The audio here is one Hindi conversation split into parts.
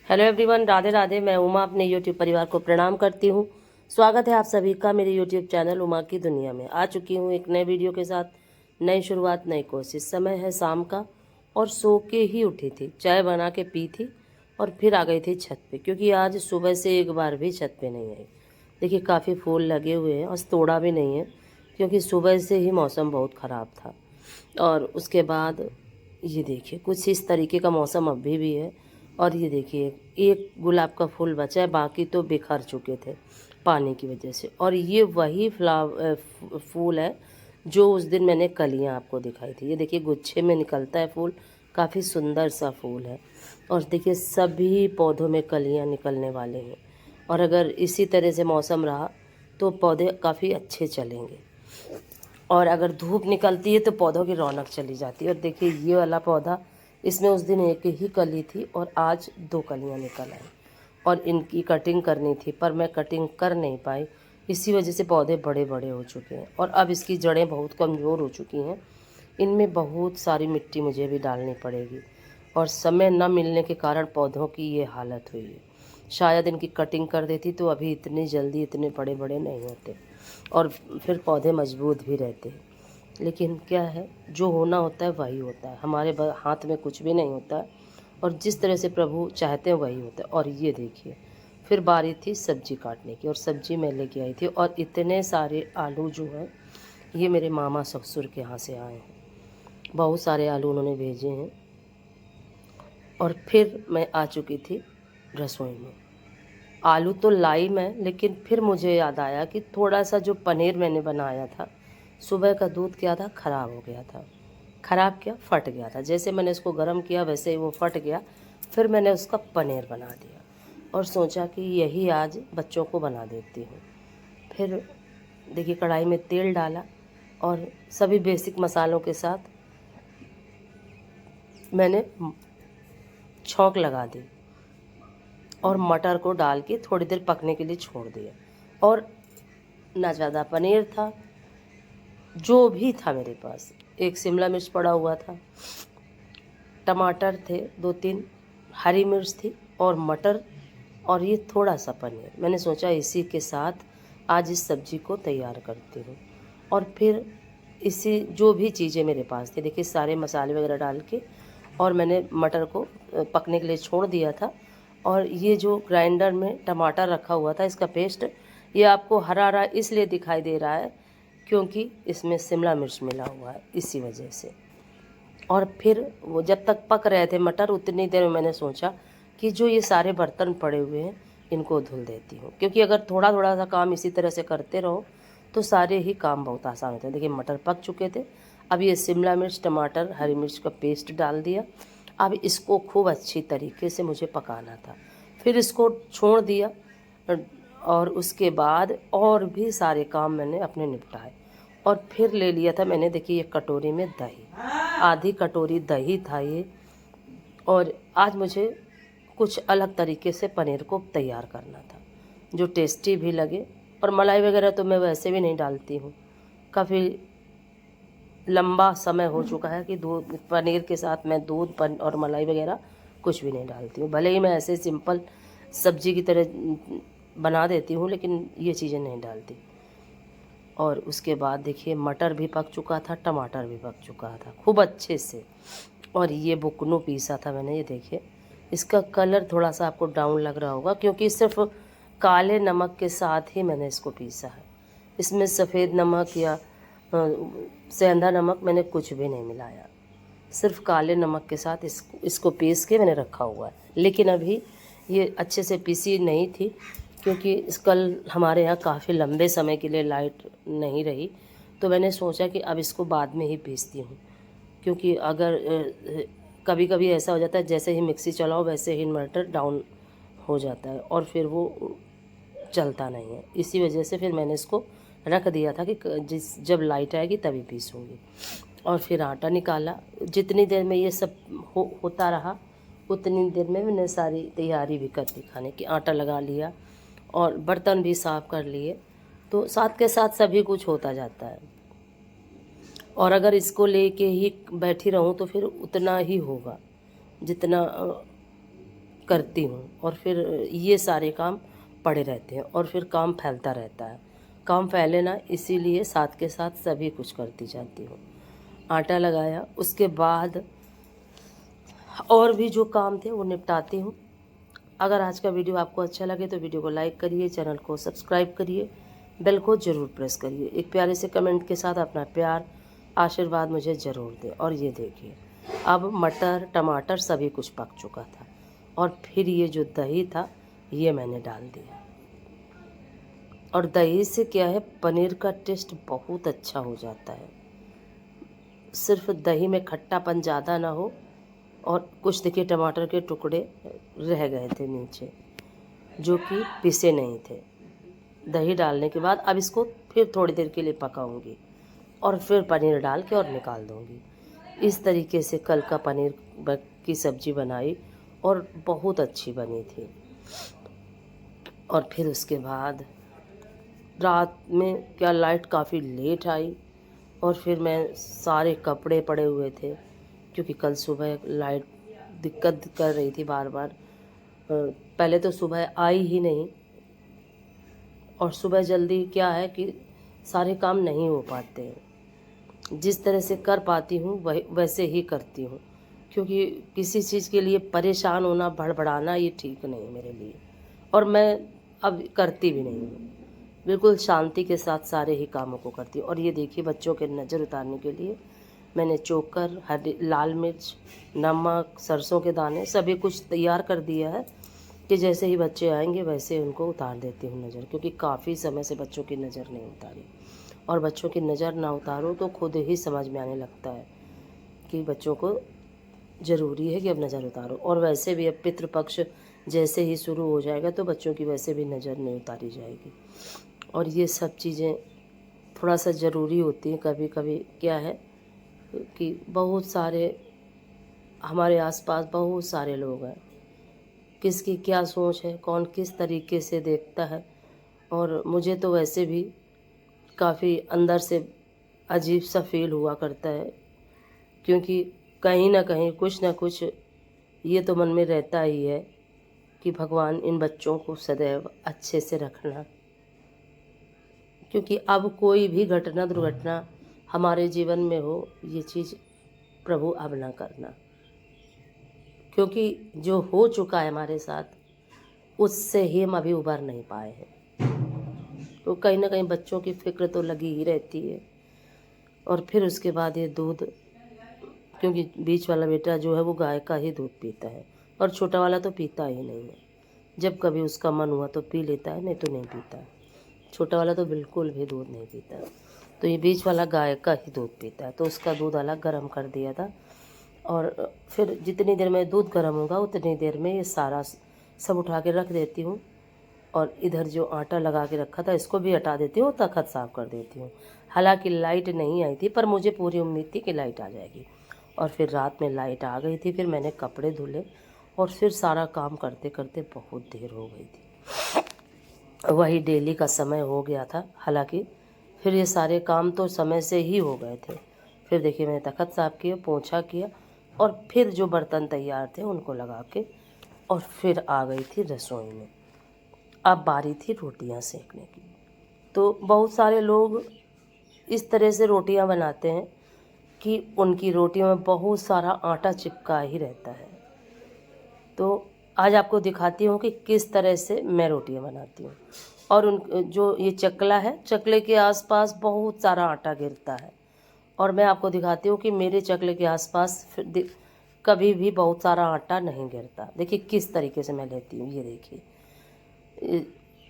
Hello everyone, Radhe Radhe. मैं उमा अपने यूट्यूब परिवार को प्रणाम करती हूँ। स्वागत है आप सभी का मेरे यूट्यूब चैनल उमा की दुनिया में। आ चुकी हूँ एक नए वीडियो के साथ। नई शुरुआत, नई कोशिश। समय है शाम का और सो के ही उठी थी, चाय बना के पी थी और फिर आ गई थी छत पे, क्योंकि आज सुबह से एक बार भी छत पे नहीं आई। देखिए काफ़ी फूल लगे हुए हैं और तोड़ा भी नहीं है, क्योंकि सुबह से ही मौसम बहुत ख़राब था। और उसके बाद ये देखिए कुछ इस तरीके का मौसम अभी भी है। और ये देखिए एक गुलाब का फूल बचा है, बाकी तो बिखर चुके थे पानी की वजह से। और ये वही फूल है जो उस दिन मैंने कलियां आपको दिखाई थी। ये देखिए गुच्छे में निकलता है फूल, काफ़ी सुंदर सा फूल है। और देखिए सभी पौधों में कलियां निकलने वाले हैं। और अगर इसी तरह से मौसम रहा तो पौधे काफ़ी अच्छे चलेंगे। और अगर धूप निकलती है तो पौधों की रौनक चली जाती है। और देखिए ये वाला पौधा, इसमें उस दिन एक ही कली थी और आज 2 कलियां निकल आई। और इनकी कटिंग करनी थी पर मैं कटिंग कर नहीं पाई, इसी वजह से पौधे बड़े बड़े हो चुके हैं। और अब इसकी जड़ें बहुत कमज़ोर हो चुकी हैं। इनमें बहुत सारी मिट्टी मुझे भी डालनी पड़ेगी और समय न मिलने के कारण पौधों की ये हालत हुई है। शायद इनकी कटिंग कर देती तो अभी इतनी जल्दी इतने बड़े बड़े नहीं होते और फिर पौधे मजबूत भी रहते हैं। लेकिन क्या है, जो होना होता है वही होता है। हमारे हाथ में कुछ भी नहीं होता है और जिस तरह से प्रभु चाहते हैं वही होता है। और ये देखिए फिर बारी थी सब्जी काटने की और सब्जी मैं लेके आई थी। और इतने सारे आलू जो हैं ये मेरे मामा ससुर के यहाँ से आए हैं। बहुत सारे आलू उन्होंने भेजे हैं। और फिर मैं आ चुकी थी रसोई में। आलू तो लाई मैं, लेकिन फिर मुझे याद आया कि थोड़ा सा जो पनीर मैंने बनाया था, सुबह का दूध क्या था, ख़राब हो गया था। ख़राब क्या, फट गया था। जैसे मैंने इसको गर्म किया वैसे ही वो फट गया। फिर मैंने उसका पनीर बना दिया और सोचा कि यही आज बच्चों को बना देती हूँ। फिर देखिए कढ़ाई में तेल डाला और सभी बेसिक मसालों के साथ मैंने छौंक लगा दी और मटर को डाल के थोड़ी देर पकने के लिए छोड़ दिया। और ना ज़्यादा पनीर था, जो भी था मेरे पास, एक शिमला मिर्च पड़ा हुआ था, टमाटर थे 2-3, हरी मिर्च थी और मटर, और ये थोड़ा सा पनीर। मैंने सोचा इसी के साथ आज इस सब्ज़ी को तैयार करती हूँ। और फिर इसी जो भी चीज़ें मेरे पास थी, देखिए सारे मसाले वगैरह डाल के और मैंने मटर को पकने के लिए छोड़ दिया था। और ये जो ग्राइंडर में टमाटर रखा हुआ था, इसका पेस्ट, ये आपको हरा हरा इसलिए दिखाई दे रहा है क्योंकि इसमें शिमला मिर्च मिला हुआ है, इसी वजह से। और फिर वो जब तक पक रहे थे मटर, उतनी देर में मैंने सोचा कि जो ये सारे बर्तन पड़े हुए हैं इनको धुल देती हूँ, क्योंकि अगर थोड़ा थोड़ा सा काम इसी तरह से करते रहो तो सारे ही काम बहुत आसान होते हैं। देखिए मटर पक चुके थे। अब ये शिमला मिर्च, टमाटर, हरी मिर्च का पेस्ट डाल दिया। अब इसको खूब अच्छी तरीके से मुझे पकाना था। फिर इसको छोड़ दिया और उसके बाद और भी सारे काम मैंने अपने निपटाए। और फिर ले लिया था मैंने, देखिए एक कटोरी में दही, आधी कटोरी दही था ये। और आज मुझे कुछ अलग तरीके से पनीर को तैयार करना था जो टेस्टी भी लगे। और मलाई वगैरह तो मैं वैसे भी नहीं डालती हूँ, काफ़ी लंबा समय हो चुका है कि दूध पनीर के साथ मैं दूध और मलाई वगैरह कुछ भी नहीं डालती हूँ। भले ही मैं ऐसे सिंपल सब्जी की तरह बना देती हूँ, लेकिन ये चीज़ें नहीं डालती। और उसके बाद देखिए मटर भी पक चुका था, टमाटर भी पक चुका था खूब अच्छे से। और ये बुकनू पीसा था मैंने, ये देखिए इसका कलर थोड़ा सा आपको डाउन लग रहा होगा क्योंकि सिर्फ काले नमक के साथ ही मैंने इसको पीसा है। इसमें सफ़ेद नमक या सेंधा नमक मैंने कुछ भी नहीं मिलाया, सिर्फ काले नमक के साथ इसको पीस के मैंने रखा हुआ है। लेकिन अभी ये अच्छे से पीसी नहीं थी क्योंकि कल हमारे यहाँ काफ़ी लंबे समय के लिए लाइट नहीं रही, तो मैंने सोचा कि अब इसको बाद में ही पीसती हूँ। क्योंकि अगर कभी कभी ऐसा हो जाता है जैसे ही मिक्सी चलाओ वैसे ही इन्वर्टर डाउन हो जाता है और फिर वो चलता नहीं है। इसी वजह से फिर मैंने इसको रख दिया था कि जब लाइट आएगी तभी पीसूँगी। और फिर आटा निकाला। जितनी देर में ये सब होता रहा उतनी देर में मैंने सारी तैयारी भी कर ली खाने की। आटा लगा लिया और बर्तन भी साफ़ कर लिए, तो साथ के साथ सभी कुछ होता जाता है। और अगर इसको लेके ही बैठी रहूं तो फिर उतना ही होगा जितना करती हूँ और फिर ये सारे काम पड़े रहते हैं और फिर काम फैलता रहता है। काम फैले ना, इसीलिए साथ के साथ सभी कुछ करती जाती हूँ। आटा लगाया, उसके बाद और भी जो काम थे वो निपटाती हूँ। अगर आज का वीडियो आपको अच्छा लगे तो वीडियो को लाइक करिए, चैनल को सब्सक्राइब करिए, बेल को ज़रूर प्रेस करिए। एक प्यारे से कमेंट के साथ अपना प्यार आशीर्वाद मुझे ज़रूर दें। और ये देखिए, अब मटर टमाटर सभी कुछ पक चुका था और फिर ये जो दही था ये मैंने डाल दिया। और दही से क्या है, पनीर का टेस्ट बहुत अच्छा हो जाता है। सिर्फ दही में खट्टापन ज़्यादा ना हो। और कुछ देखिए टमाटर के टुकड़े रह गए थे नीचे, जो कि पिसे नहीं थे। दही डालने के बाद अब इसको फिर थोड़ी देर के लिए पकाऊंगी और फिर पनीर डाल के और निकाल दूंगी। इस तरीके से कल का पनीर की सब्ज़ी बनाई और बहुत अच्छी बनी थी। और फिर उसके बाद रात में क्या लाइट काफ़ी लेट आई और फिर मैं सारे कपड़े पड़े हुए थे, क्योंकि कल सुबह लाइट दिक्कत कर रही थी बार बार। पहले तो सुबह आई ही नहीं, और सुबह जल्दी क्या है कि सारे काम नहीं हो पाते हैं। जिस तरह से कर पाती हूँ वही वैसे ही करती हूँ, क्योंकि किसी चीज़ के लिए परेशान होना, भड़बड़ाना ये ठीक नहीं है मेरे लिए। और मैं अब करती भी नहीं हूँ, बिल्कुल शांति के साथ सारे ही कामों को करती हूँ। और ये देखिए, बच्चों के नज़र उतारने के लिए मैंने चोकर, हरी लाल मिर्च, नमक, सरसों के दाने सभी कुछ तैयार कर दिया है कि जैसे ही बच्चे आएंगे वैसे उनको उतार देती हूँ नज़र, क्योंकि काफ़ी समय से बच्चों की नज़र नहीं उतारी। और बच्चों की नज़र ना उतारो तो खुद ही समझ में आने लगता है कि बच्चों को ज़रूरी है कि अब नज़र उतारो। और वैसे भी अब पितृपक्ष जैसे ही शुरू हो जाएगा तो बच्चों की वैसे भी नज़र नहीं उतारी जाएगी। और ये सब चीज़ें थोड़ा सा ज़रूरी होती हैं। कभी कभी क्या है कि बहुत सारे हमारे आसपास बहुत सारे लोग हैं, किसकी क्या सोच है, कौन किस तरीके से देखता है। और मुझे तो वैसे भी काफ़ी अंदर से अजीब सा फील हुआ करता है, क्योंकि कहीं ना कहीं कुछ ना कुछ ये तो मन में रहता ही है कि भगवान इन बच्चों को सदैव अच्छे से रखना। क्योंकि अब कोई भी घटना दुर्घटना हमारे जीवन में हो, ये चीज़ प्रभु अब ना करना, क्योंकि जो हो चुका है हमारे साथ उससे ही हम अभी उबर नहीं पाए हैं। तो कहीं ना कहीं बच्चों की फिक्र तो लगी ही रहती है। और फिर उसके बाद ये दूध, क्योंकि बीच वाला बेटा जो है वो गाय का ही दूध पीता है और छोटा वाला तो पीता ही नहीं है। जब कभी उसका मन हुआ तो पी लेता है, नहीं तो नहीं पीता है। छोटा वाला तो बिल्कुल भी दूध नहीं पीता है। तो ये बीच वाला गाय का ही दूध पीता है, तो उसका दूध अलग गर्म कर दिया था। और फिर जितनी देर में दूध गर्म होगा उतनी देर में ये सारा सब उठा के रख देती हूँ। और इधर जो आटा लगा के रखा था इसको भी हटा देती हूँ, तखत साफ़ कर देती हूँ। हालांकि लाइट नहीं आई थी, पर मुझे पूरी उम्मीद थी कि लाइट आ जाएगी। और फिर रात में लाइट आ गई थी, फिर मैंने कपड़े धुले और फिर सारा काम करते करते बहुत देर हो गई थी। वही डेली का समय हो गया था। हालांकि फिर ये सारे काम तो समय से ही हो गए थे। फिर देखिए, मैंने तखत साफ़ किया, पोंछा किया और फिर जो बर्तन तैयार थे उनको लगा के और फिर आ गई थी रसोई में। अब बारी थी रोटियां सेकने की। तो बहुत सारे लोग इस तरह से रोटियां बनाते हैं कि उनकी रोटियों में बहुत सारा आटा चिपका ही रहता है। तो आज आपको दिखाती हूँ कि किस तरह से मैं रोटियां बनाती हूँ। और उन जो ये चकला है, चकले के आसपास बहुत सारा आटा गिरता है। और मैं आपको दिखाती हूँ कि मेरे चकले के आसपास कभी भी बहुत सारा आटा नहीं गिरता। देखिए किस तरीके से मैं लेती हूँ। ये देखिए,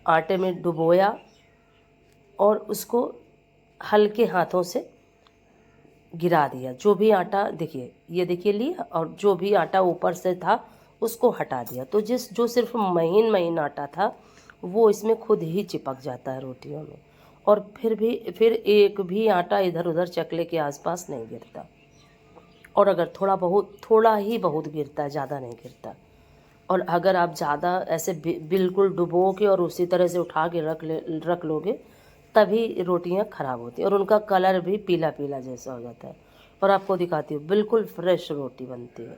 आटे में डुबोया और उसको हल्के हाथों से गिरा दिया। जो भी आटा, देखिए ये देखिए लिया, और जो भी आटा ऊपर से था उसको हटा दिया। तो जो सिर्फ महीन महीन आटा था वो इसमें खुद ही चिपक जाता है रोटियों में। और फिर एक भी आटा इधर उधर चकले के आसपास नहीं गिरता। और अगर थोड़ा ही बहुत गिरता है, ज़्यादा नहीं गिरता। और अगर आप ज़्यादा ऐसे बिल्कुल डुबो के और उसी तरह से उठा के रख लोगे तभी रोटियां ख़राब होती हैं और उनका कलर भी पीला पीला जैसा हो जाता है। और आपको दिखाती हूँ, बिल्कुल फ्रेश रोटी बनती है।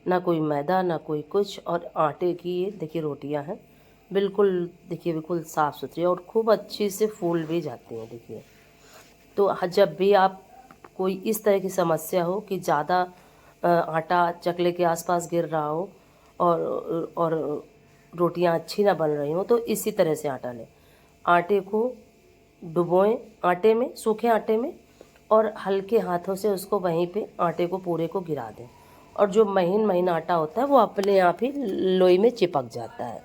ना कोई मैदा ना कोई कुछ। और आटे की ये देखिए रोटियां हैं, बिल्कुल देखिए बिल्कुल साफ़ सुथरी और खूब अच्छी से फूल भी जाती हैं देखिए। तो जब भी आप कोई इस तरह की समस्या हो कि ज़्यादा आटा चकले के आसपास गिर रहा हो और रोटियां अच्छी ना बन रही हो, तो इसी तरह से आटा लें। आटे को डुबोएं आटे में, सूखे आटे में, और हल्के हाथों से उसको वहीं पे आटे को पूरे को गिरा दें, और जो महीन महीन आटा होता है वो अपने आप ही लोई में चिपक जाता है।